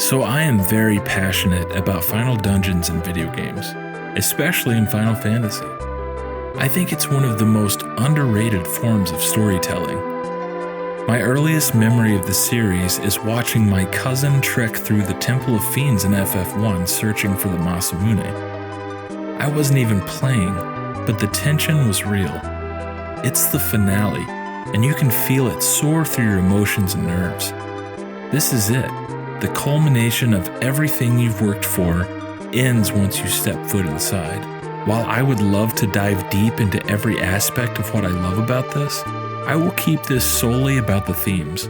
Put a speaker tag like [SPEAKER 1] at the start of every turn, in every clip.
[SPEAKER 1] So I am very passionate about final dungeons in video games, especially in Final Fantasy. I think it's one of the most underrated forms of storytelling. My earliest memory of the series is watching my cousin trek through the Temple of Fiends in FF1 searching for the Masamune. I wasn't even playing, but the tension was real. It's the finale, and you can feel it soar through your emotions and nerves. This is it. The culmination of everything you've worked for ends once you step foot inside. While I would love to dive deep into every aspect of what I love about this, I will keep this solely about the themes.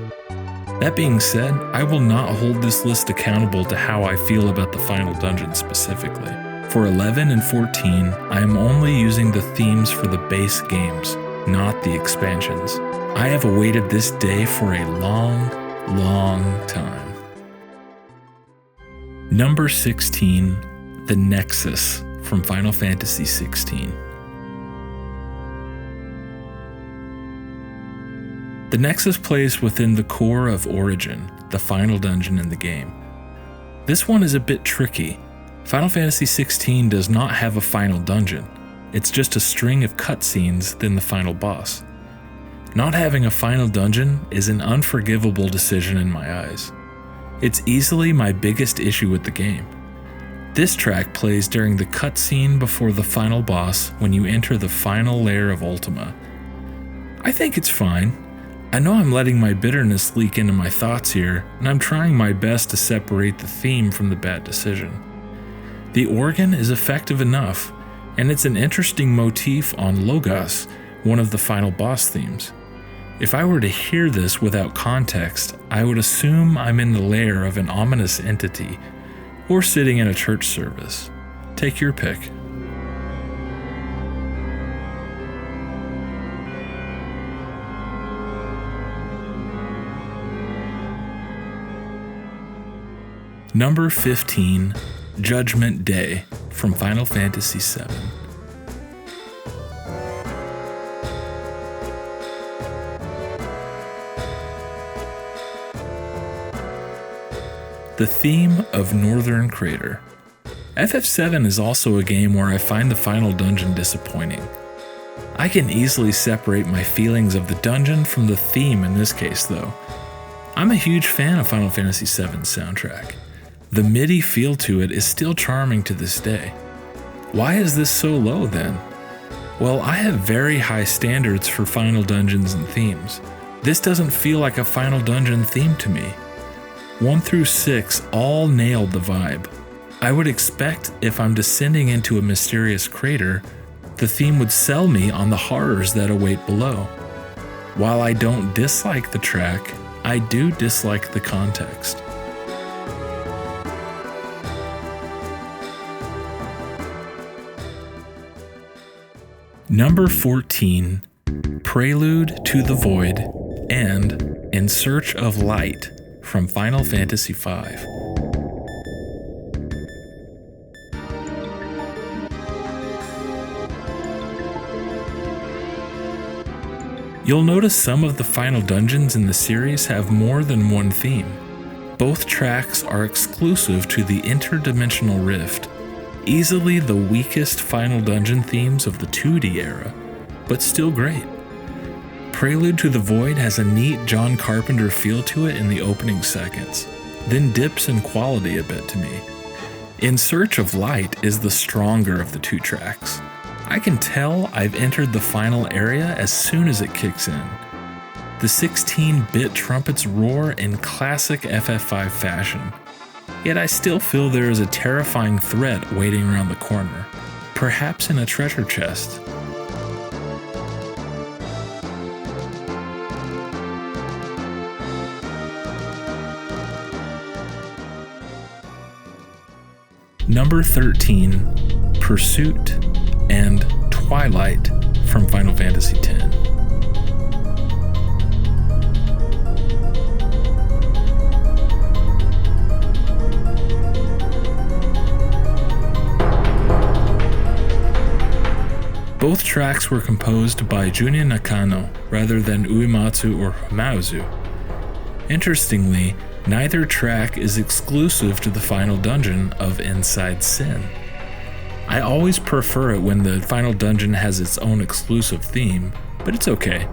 [SPEAKER 1] That being said, I will not hold this list accountable to how I feel about the final dungeon specifically. For 11 and 14, I am only using the themes for the base games, not the expansions. I have awaited this day for a long time. Number 16, the Nexus from Final Fantasy XVI. The Nexus plays within the core of Origin, the final dungeon in the game. This one is a bit tricky. Final Fantasy XVI does not have a final dungeon. It's just a string of cutscenes, then the final boss. Not having a final dungeon is an unforgivable decision in my eyes. It's easily my biggest issue with the game. This track plays during the cutscene before the final boss when you enter the final layer of Ultima. I think it's fine. I know I'm letting my bitterness leak into my thoughts here, and I'm trying my best to separate the theme from the bad decision. The organ is effective enough, and it's an interesting motif on Logos, one of the final boss themes. If I were to hear this without context, I would assume I'm in the lair of an ominous entity, or sitting in a church service. Take your pick. Number 15, Judgment Day from Final Fantasy VII. The theme of Northern Crater. FF7 is also a game where I find the final dungeon disappointing. I can easily separate my feelings of the dungeon from the theme in this case though. I'm a huge fan of Final Fantasy VII's soundtrack. The MIDI feel to it is still charming to this day. Why is this so low then? Well, I have very high standards for final dungeons and themes. This doesn't feel like a final dungeon theme to me. 1 through 6 all nailed the vibe. I would expect if I'm descending into a mysterious crater, the theme would sell me on the horrors that await below. While I don't dislike the track, I do dislike the context. Number 14, Prelude to the Void and In Search of Light from Final Fantasy V. You'll notice some of the final dungeons in the series have more than one theme. Both tracks are exclusive to the Interdimensional Rift, easily the weakest final dungeon themes of the 2D era, but still great. Prelude to the Void has a neat John Carpenter feel to it in the opening seconds, then dips in quality a bit to me. In Search of Light is the stronger of the two tracks. I can tell I've entered the final area as soon as it kicks in. The 16-bit trumpets roar in classic FF5 fashion, yet I still feel there is a terrifying threat waiting around the corner, perhaps in a treasure chest. Number 13, Pursuit and Twilight from Final Fantasy X. Both tracks were composed by Junya Nakano rather than Uematsu or Hamauzu. Interestingly, neither track is exclusive to the final dungeon of Inside Sin. I always prefer it when the final dungeon has its own exclusive theme, but it's okay.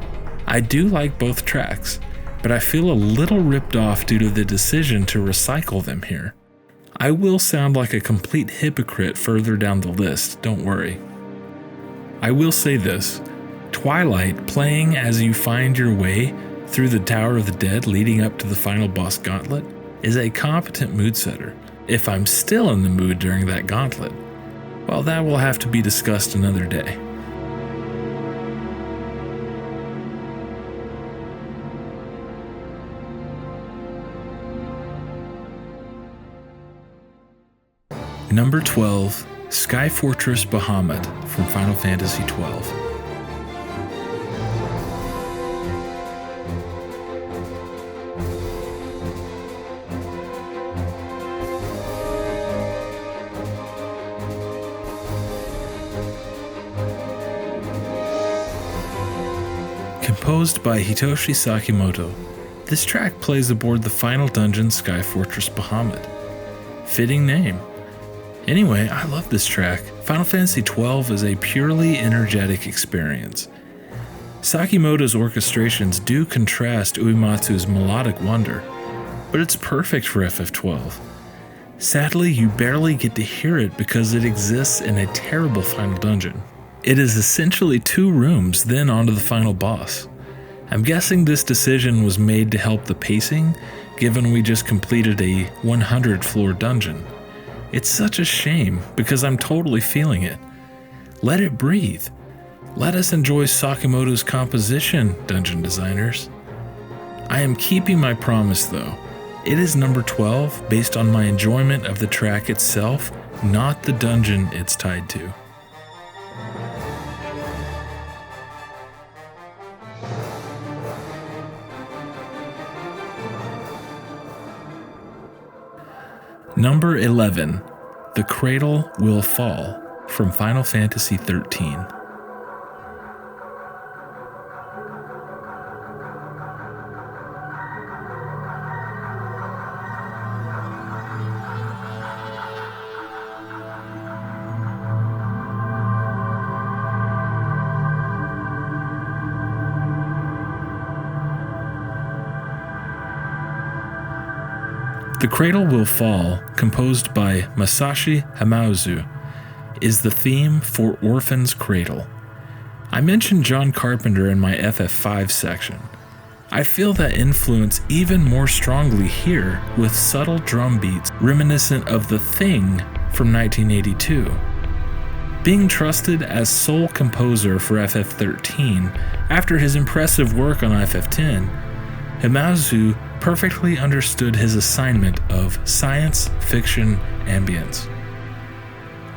[SPEAKER 1] I do like both tracks, but I feel a little ripped off due to the decision to recycle them here. I will sound like a complete hypocrite further down the list, don't worry. I will say this, Twilight playing as you find your way through the Tower of the Dead leading up to the final boss gauntlet is a competent mood setter. If I'm still in the mood during that gauntlet, well, that will have to be discussed another day. Number 12, Sky Fortress Bahamut from Final Fantasy XII. Composed by Hitoshi Sakimoto, this track plays aboard the final dungeon Sky Fortress Bahamut. Fitting name. Anyway, I love this track. Final Fantasy XII is a purely energetic experience. Sakimoto's orchestrations do contrast Uematsu's melodic wonder, but it's perfect for FF12. Sadly, you barely get to hear it because it exists in a terrible final dungeon. It is essentially 2 rooms, then onto the final boss. I'm guessing this decision was made to help the pacing, given we just completed a 100-floor dungeon. It's such a shame, because I'm totally feeling it. Let it breathe. Let us enjoy Sakimoto's composition, dungeon designers. I am keeping my promise though. It is number 12 based on my enjoyment of the track itself, not the dungeon it's tied to. Number 11, The Cradle Will Fall from Final Fantasy XIII. The Cradle Will Fall, composed by Masashi Hamauzu, is the theme for Orphan's Cradle. I mentioned John Carpenter in my FF5 section. I feel that influence even more strongly here with subtle drum beats reminiscent of The Thing from 1982. Being trusted as sole composer for FF13 after his impressive work on FF10, Hamauzu perfectly understood his assignment of science fiction ambience.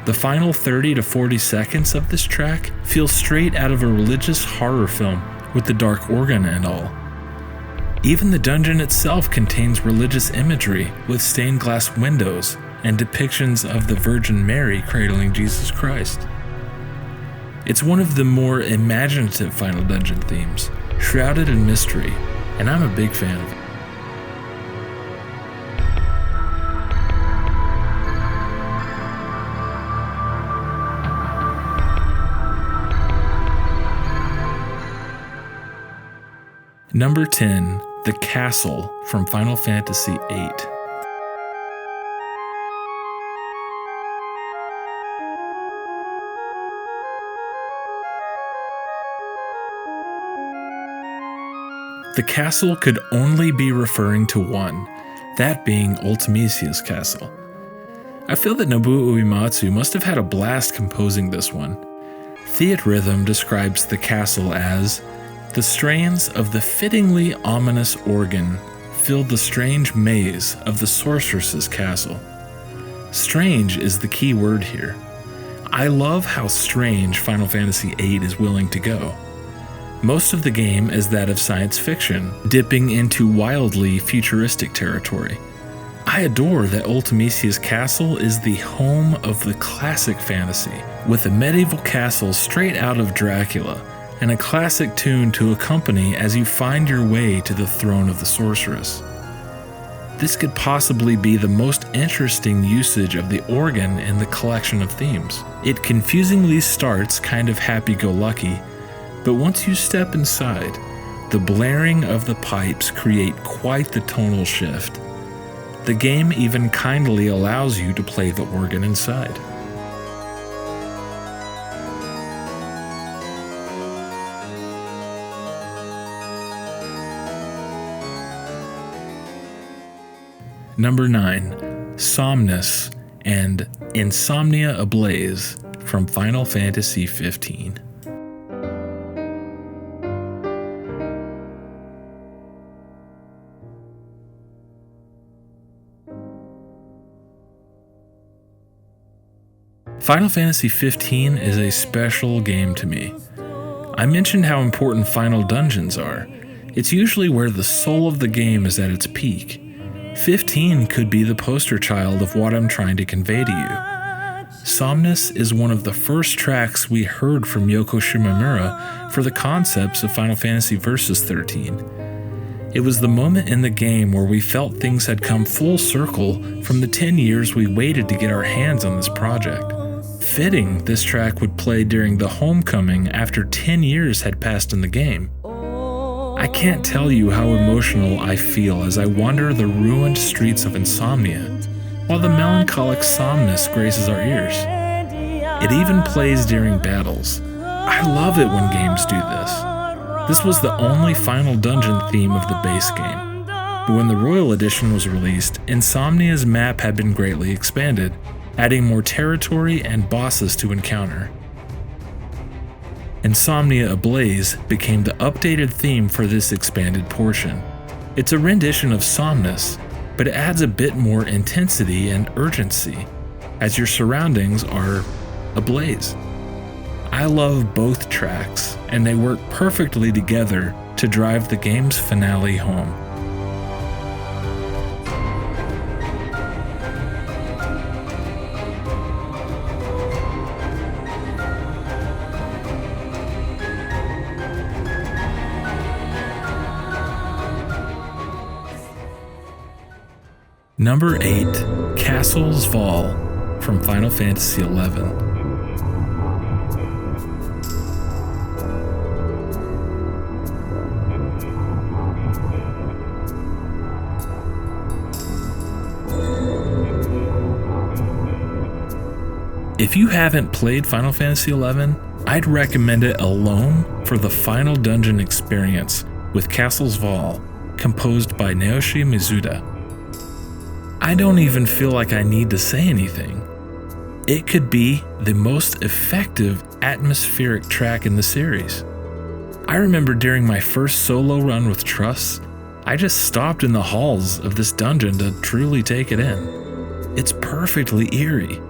[SPEAKER 1] The final 30 to 40 seconds of this track feel straight out of a religious horror film with the dark organ and all. Even the dungeon itself contains religious imagery with stained glass windows and depictions of the Virgin Mary cradling Jesus Christ. It's one of the more imaginative final dungeon themes, shrouded in mystery, and I'm a big fan of it. Number 10, The Castle from Final Fantasy VIII. The castle could only be referring to one, that being Ultimisia's castle. I feel that Nobuo Uematsu must have had a blast composing this one. Theatrhythm describes the castle as the strains of the fittingly ominous organ filled the strange maze of the sorceress's castle. Strange is the key word here. I love how strange Final Fantasy VIII is willing to go. Most of the game is that of science fiction, dipping into wildly futuristic territory. I adore that Ultimisia's castle is the home of the classic fantasy, with a medieval castle straight out of Dracula, and a classic tune to accompany as you find your way to the throne of the sorceress. this could possibly be the most interesting usage of the organ in the collection of themes. It confusingly starts kind of happy-go-lucky, but once you step inside, the blaring of the pipes create quite the tonal shift. The game even kindly allows you to play the organ inside. Number 9, Somnus and Insomnia Ablaze from Final Fantasy XV. Final Fantasy XV is a special game to me. I mentioned how important final dungeons are. It's usually where the soul of the game is at its peak. 15 could be the poster child of what I'm trying to convey to you. Somnus is one of the first tracks we heard from Yoko Shimomura for the concepts of Final Fantasy Versus 13. It was the moment in the game where we felt things had come full circle from the 10 years we waited to get our hands on this project. Fitting, this track would play during the homecoming after 10 years had passed in the game. I can't tell you how emotional I feel as I wander the ruined streets of Insomnia, while the melancholic Somnus graces our ears. It even plays during battles. I love it when games do this. This was the only final dungeon theme of the base game, but when the Royal Edition was released, Insomnia's map had been greatly expanded, adding more territory and bosses to encounter. Insomnia Ablaze became the updated theme for this expanded portion. It's a rendition of Somnus, but it adds a bit more intensity and urgency, as your surroundings are ablaze. I love both tracks, and they work perfectly together to drive the game's finale home. Number 8, Castle's Fall from Final Fantasy XI. If you haven't played Final Fantasy XI, I'd recommend it alone for the final dungeon experience with Castle's Fall, composed by Naoshi Mizuta. I don't even feel like I need to say anything. It could be the most effective atmospheric track in the series. I remember during my first solo run with Truss, I just stopped in the halls of this dungeon to truly take it in. It's perfectly eerie.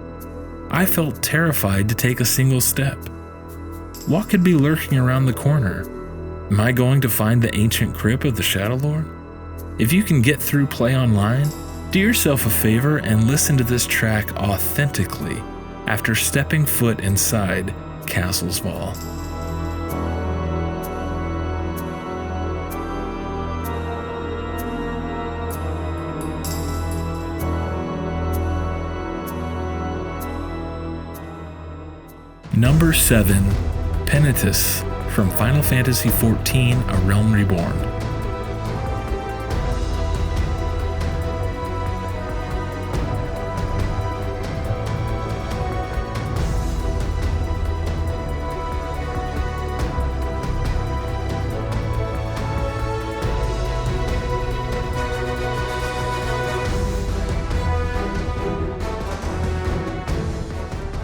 [SPEAKER 1] I felt terrified to take a single step. What could be lurking around the corner? Am I going to find the ancient crypt of the Shadow Lord? If you can get through Play Online, do yourself a favor and listen to this track authentically after stepping foot inside Castle's Fall. Number 7, Penitus from Final Fantasy XIV: A Realm Reborn.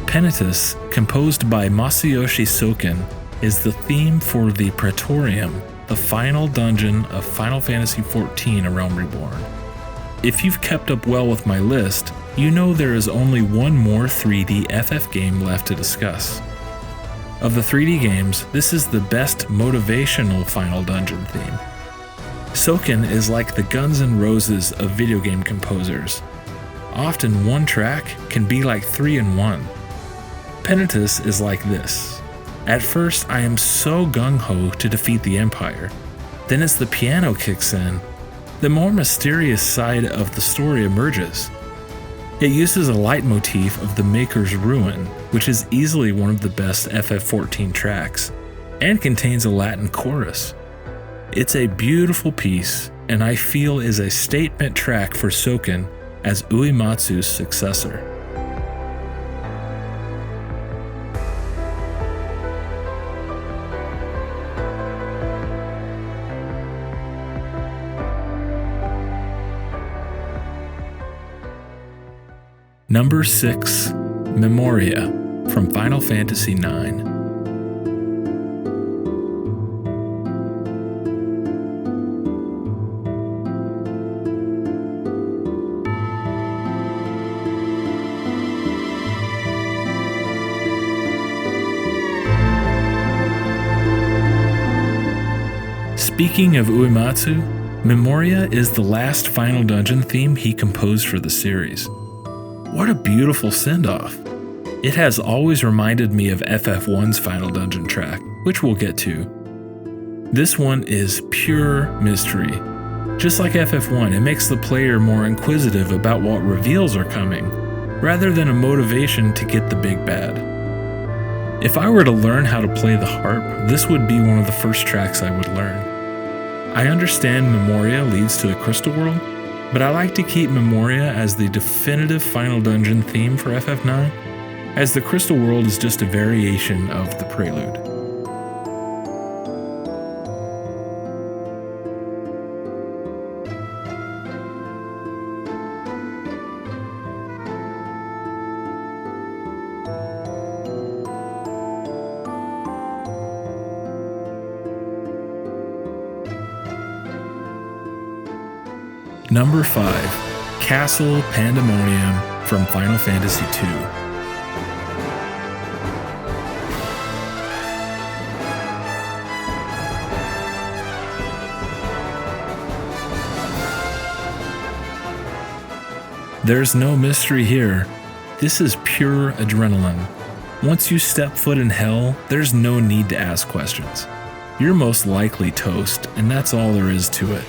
[SPEAKER 1] Penitus, composed by Masayoshi Soken, is the theme for the Praetorium, the final dungeon of Final Fantasy XIV: A Realm Reborn. If you've kept up well with my list, you know there is only one more 3D FF game left to discuss. Of the 3D games, this is the best motivational final dungeon theme. Soken is like the Guns N' Roses of video game composers. Often one track can be like 3 in 1. Penitus is like this. At first, I am so gung-ho to defeat the Empire. Then as the piano kicks in, the more mysterious side of the story emerges. It uses a leitmotif of the Maker's Ruin, which is easily one of the best FF14 tracks, and contains a Latin chorus. It's a beautiful piece, and I feel is a statement track for Sunken as Uematsu's successor. Number 6, Memoria from Final Fantasy IX. Speaking of Uematsu, Memoria is the last final dungeon theme he composed for the series. What a beautiful send-off. It has always reminded me of FF1's final dungeon track, which we'll get to. This one is pure mystery. Just like FF1, it makes the player more inquisitive about what reveals are coming, rather than a motivation to get the big bad. If I were to learn how to play the harp, this would be one of the first tracks I would learn. I understand Memoria leads to the Crystal World, but I like to keep Memoria as the definitive final dungeon theme for FF9, as the Crystal World is just a variation of the Prelude. Number 5, Castle Pandemonium from Final Fantasy II. There's no mystery here. This is pure adrenaline. Once you step foot in hell, there's no need to ask questions. You're most likely toast, and that's all there is to it.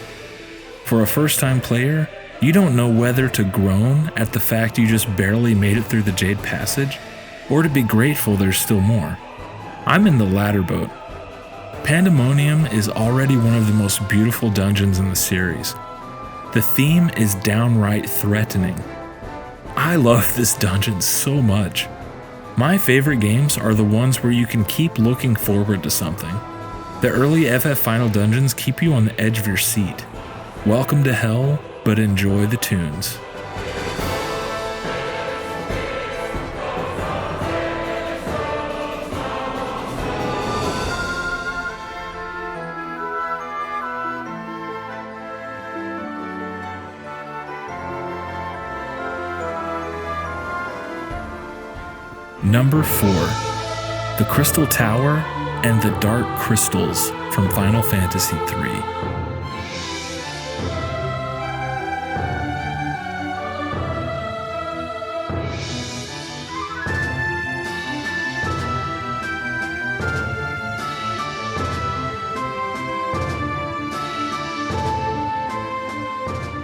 [SPEAKER 1] For a first-time player, you don't know whether to groan at the fact you just barely made it through the Jade Passage, or to be grateful there's still more. I'm in the latter boat. Pandemonium is already one of the most beautiful dungeons in the series. The theme is downright threatening. I love this dungeon so much. My favorite games are the ones where you can keep looking forward to something. The early FF Final dungeons keep you on the edge of your seat. Welcome to hell, but enjoy the tunes. Number 4, the Crystal Tower and the Dark Crystals from Final Fantasy III.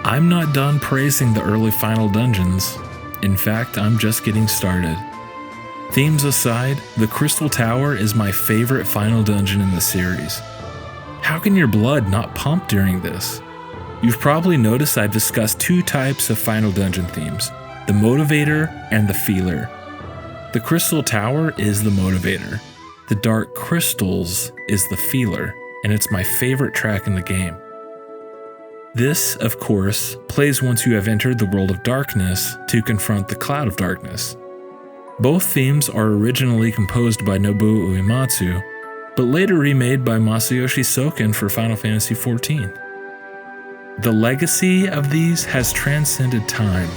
[SPEAKER 1] I'm not done praising the early final dungeons. In fact, I'm just getting started. Themes aside, the Crystal Tower is my favorite final dungeon in the series. How can your blood not pump during this? You've probably noticed I've discussed 2 types of final dungeon themes, the motivator and the feeler. The Crystal Tower is the motivator. The Dark Crystals is the feeler, and it's my favorite track in the game. This, of course, plays once you have entered the world of darkness to confront the Cloud of Darkness. Both themes are originally composed by Nobuo Uematsu, but later remade by Masayoshi Soken for Final Fantasy XIV. The legacy of these has transcended time.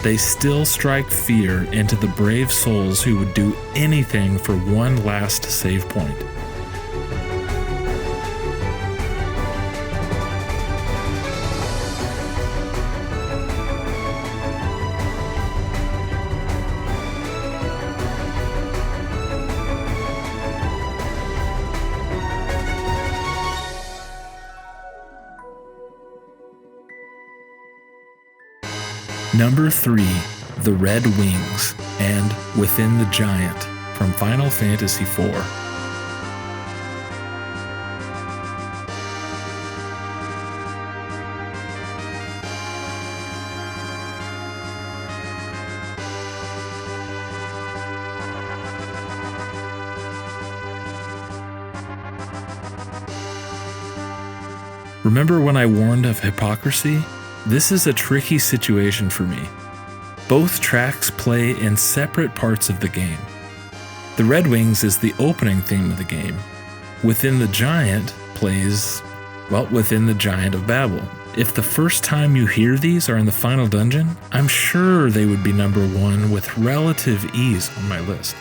[SPEAKER 1] They still strike fear into the brave souls who would do anything for one last save point. Number 3, The Red Wings and Within the Giant from Final Fantasy IV. Remember when I warned of hypocrisy? This is a tricky situation for me. Both tracks play in separate parts of the game. The Red Wings is the opening theme of the game. Within the Giant plays, well, Within the Giant of Babel. If the first time you hear these are in the final dungeon, I'm sure they would be number 1 with relative ease on my list.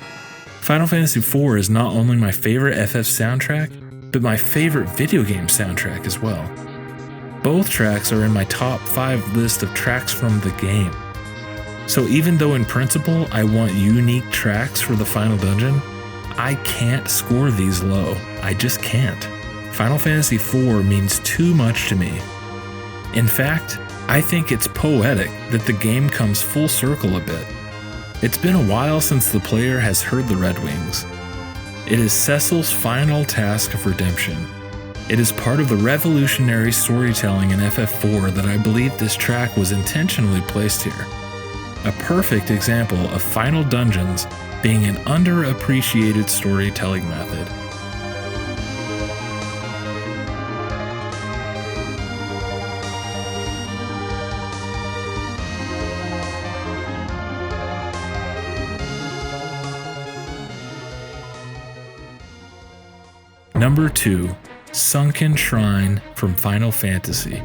[SPEAKER 1] Final Fantasy IV is not only my favorite FF soundtrack, but my favorite video game soundtrack as well. Both tracks are in my top 5 list of tracks from the game. So even though in principle I want unique tracks for the final dungeon, I can't score these low. I just can't. Final Fantasy IV means too much to me. In fact, I think it's poetic that the game comes full circle a bit. It's been a while since the player has heard the Red Wings. It is Cecil's final task of redemption. It is part of the revolutionary storytelling in FF4 that I believe this track was intentionally placed here. A perfect example of final dungeons being an underappreciated storytelling method. Number 2, Sunken Shrine from Final Fantasy.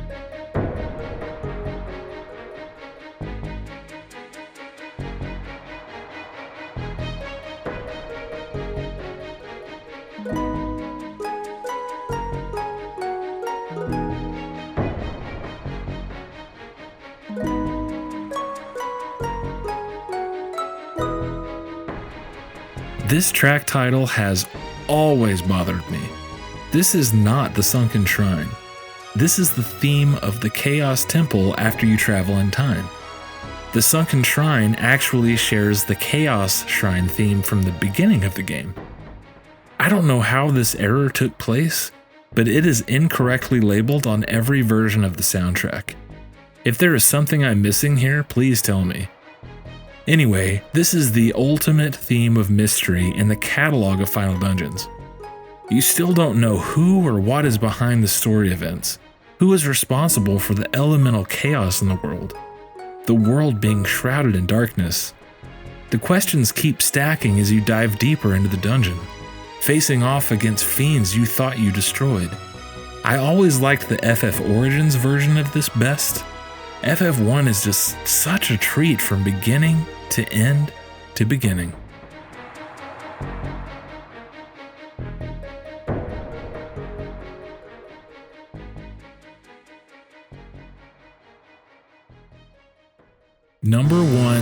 [SPEAKER 1] This track title has always bothered me. This is not the Sunken Shrine. This is the theme of the Chaos Temple after you travel in time. The Sunken Shrine actually shares the Chaos Shrine theme from the beginning of the game. I don't know how this error took place, but it is incorrectly labeled on every version of the soundtrack. If there is something I'm missing here, please tell me. Anyway, this is the ultimate theme of mystery in the catalog of Final Dungeons. You still don't know who or what is behind the story events, who is responsible for the elemental chaos in the world being shrouded in darkness. The questions keep stacking as you dive deeper into the dungeon, facing off against fiends you thought you destroyed. I always liked the FF Origins version of this best. FF1 is just such a treat from beginning to end to beginning. Number 1,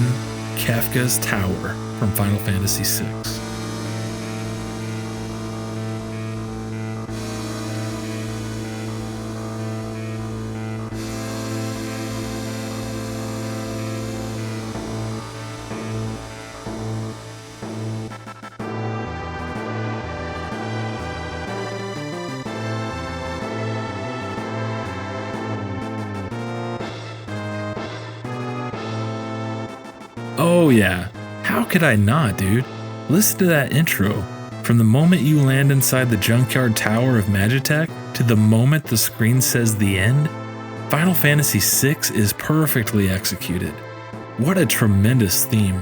[SPEAKER 1] Kefka's Tower from Final Fantasy VI. Oh yeah, how could I not, dude? Listen to that intro. From the moment you land inside the Junkyard Tower of Magitek to the moment the screen says the end, Final Fantasy VI is perfectly executed. What a tremendous theme.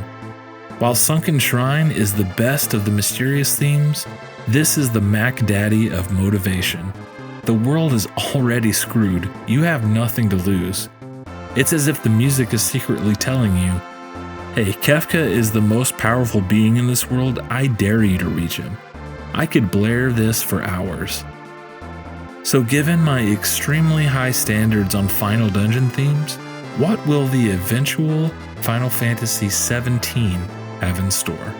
[SPEAKER 1] While Sunken Shrine is the best of the mysterious themes, this is the Mac Daddy of motivation. The world is already screwed, you have nothing to lose. It's as if the music is secretly telling you, hey, Kefka is the most powerful being in this world, I dare you to reach him. I could blare this for hours. So given my extremely high standards on Final Dungeon themes, what will the eventual Final Fantasy XVII have in store?